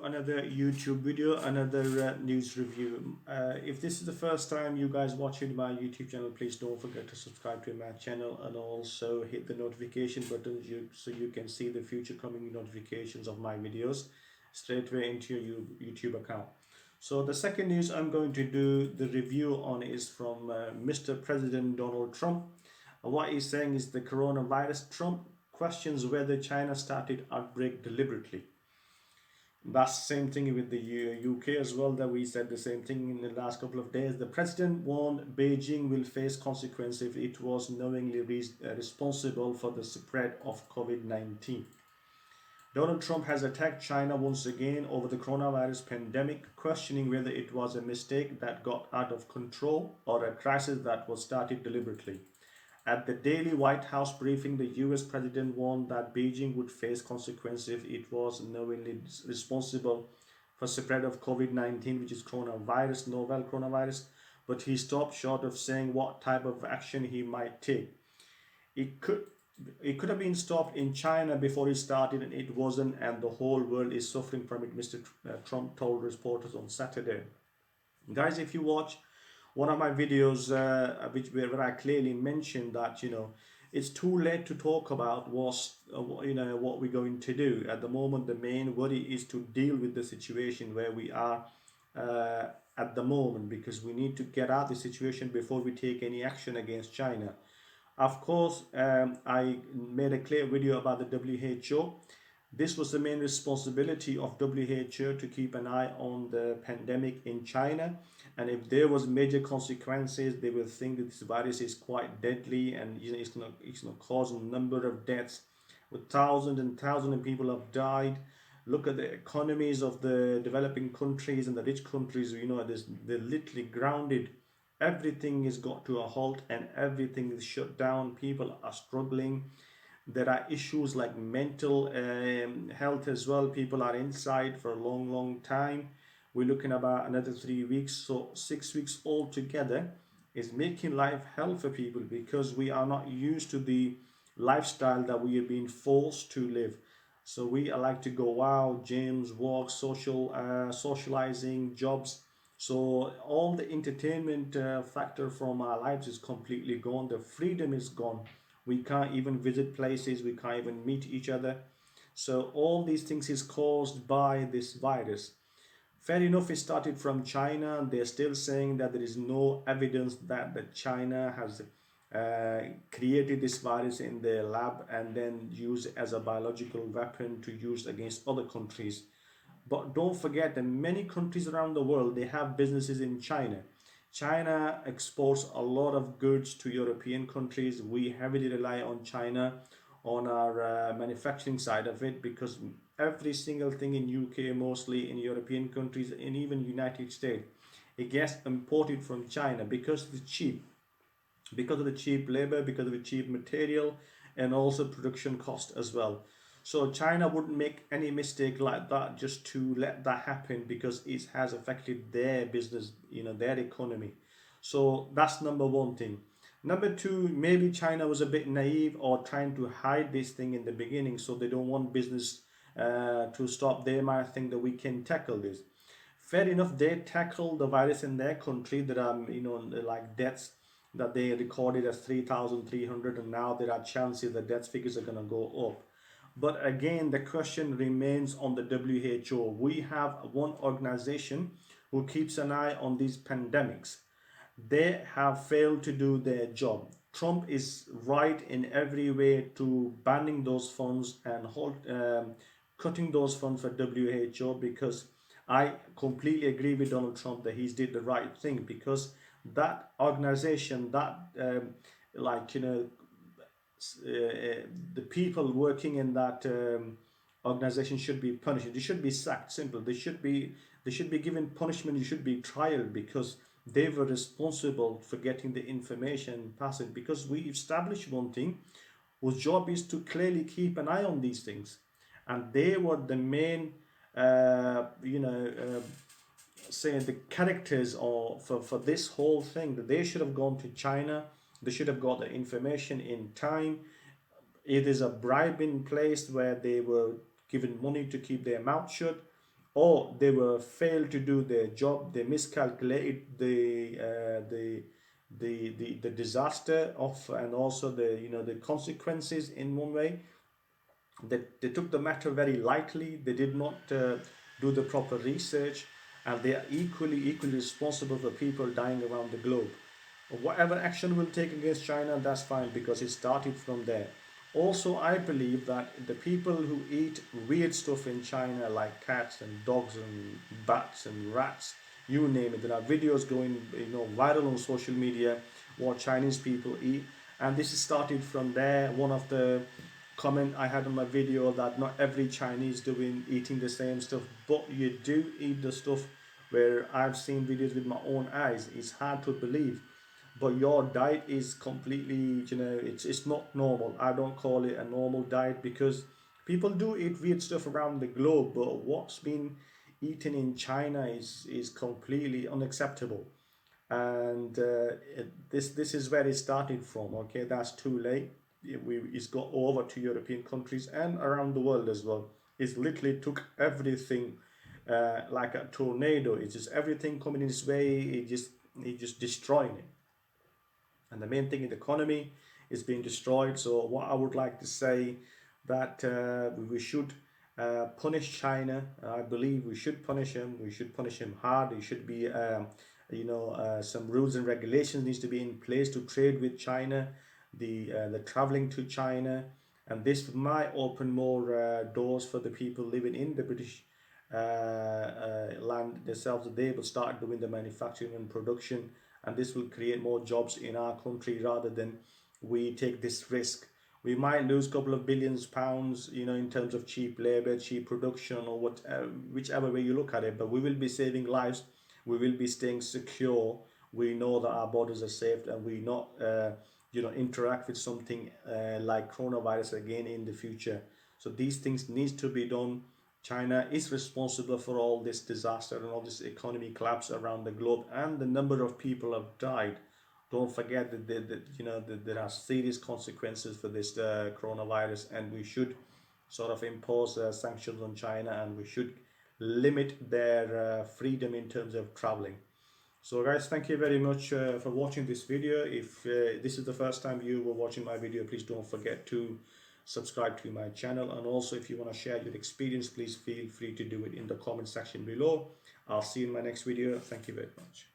to another YouTube video, another news review. If this is the first time you guys watching my YouTube channel, please don't forget to subscribe to my channel and also hit the notification button so you can see the future coming notifications of my videos straight away into your YouTube account. So the second news I'm going to do the review on is from Mr. President Donald Trump. What he's saying is the coronavirus. Trump questions whether China started outbreak deliberately. That's the same thing with the UK as well, that we said the same thing in the last couple of days. The president warned Beijing will face consequences if it was knowingly responsible for the spread of COVID-19. Donald Trump has attacked China once again over the coronavirus pandemic, questioning whether it was a mistake that got out of control or a crisis that was started deliberately. At the daily White House briefing, the US president warned that Beijing would face consequences if it was knowingly responsible for spread of COVID-19, which is coronavirus, novel coronavirus, but he stopped short of saying what type of action he might take. It could have been stopped in China before it started, and it wasn't, and the whole world is suffering from it, Mr. Trump told reporters on Saturday. Guys, if you watch one of my videos where I clearly mentioned that it's too late to talk about what we're going to do at the moment. The main worry is to deal with the situation where we are at the moment, because we need to get out of the situation before we take any action against China. Of course, I made a clear video about the WHO. This was the main responsibility of WHO, to keep an eye on the pandemic in China, and if there was major consequences, they will think that this virus is quite deadly, and it's gonna cause a number of deaths. With thousands and thousands of people have died. Look at the economies of the developing countries and the rich countries. They're literally grounded. Everything has got to a halt and everything is shut down. People are struggling. There are issues like mental health as well. People are inside for a long time. We're looking about another 3 weeks, so 6 weeks altogether is making life hell for people, because we are not used to the lifestyle that we are being forced to live. So we like to go out, gyms, walks, socializing, jobs. So all the entertainment factor from our lives is completely gone. The freedom is gone. We can't even visit places. We can't even meet each other. So all these things is caused by this virus. Fair enough, it started from China. They're still saying that there is no evidence that China has created this virus in their lab and then used it as a biological weapon to use against other countries. But don't forget that many countries around the world, they have businesses in China. China exports a lot of goods to European countries. We heavily rely on China on our manufacturing side of it, because every single thing in UK, mostly in European countries, and even United States, it gets imported from China because it's cheap, because of the cheap labor, because of the cheap material, and also production cost as well. So China wouldn't make any mistake like that just to let that happen, because it has affected their business, their economy. So that's number one thing. Number two, maybe China was a bit naive or trying to hide this thing in the beginning, so they don't want business to stop. They might think that we can tackle this. Fair enough, they tackle the virus in their country. There are, like deaths that they recorded as 3,300, and now there are chances the death figures are going to go up. But again, the question remains on the WHO. We have one organization who keeps an eye on these pandemics. They have failed to do their job. Trump is right in every way to banning those funds and cutting those funds for WHO, because I completely agree with Donald Trump that he's did the right thing, because that organization, the people working in that organization should be punished. They should be sacked. Simple. They should be given punishment. They should be trialed, because they were responsible for getting the information passing. Because we established one thing, whose job is to clearly keep an eye on these things, and they were the main, say the characters for this whole thing. That they should have gone to China. They should have got the information in time. It is a bribe in place where they were given money to keep their mouth shut, or they were failed to do their job. They miscalculated the disaster of, and also the, you know, the consequences in one way. They took the matter very lightly. They did not do the proper research, and they are equally responsible for people dying around the globe. Whatever action we'll take against China, that's fine, because it started from there. Also, I believe that the people who eat weird stuff in China, like cats and dogs and bats and rats, you name it, there are videos going, you know, viral on social media what Chinese people eat, and this is started from there. One of the comment I had on my video that not every Chinese doing eating the same stuff, but you do eat the stuff where I've seen videos with my own eyes. It's hard to believe, but your diet is completely, you know, it's not normal. I don't call it a normal diet, because people do eat weird stuff around the globe, but what's been eaten in China is completely unacceptable. And this is where it started from. Okay, that's too late. It's got over to European countries and around the world as well. It's literally took everything like a tornado. It's just everything coming in its way. It just destroying it. And the main thing in the economy is being destroyed. So what I would like to say, that we should punish China. I believe we should punish him. We should punish him hard. It should be some rules and regulations needs to be in place to trade with China, the traveling to China, and this might open more doors for the people living in the British land themselves. They will start doing the manufacturing and production, and this will create more jobs in our country rather than we take this risk. We might lose a couple of billions pounds, you know, in terms of cheap labor, cheap production, or what, whichever way you look at it. But we will be saving lives. We will be staying secure. We know that our borders are safe, and we not, interact with something like coronavirus again in the future. So these things needs to be done. China is responsible for all this disaster and all this economy collapse around the globe, and the number of people have died. Don't forget that there are serious consequences for this coronavirus, and we should sort of impose sanctions on China, and we should limit their freedom in terms of traveling. So guys, thank you very much for watching this video. If this is the first time you were watching my video, please don't forget to subscribe to my channel, and also if you want to share your experience, please feel free to do it in the comment section below. I'll see you in my next video. Thank you very much.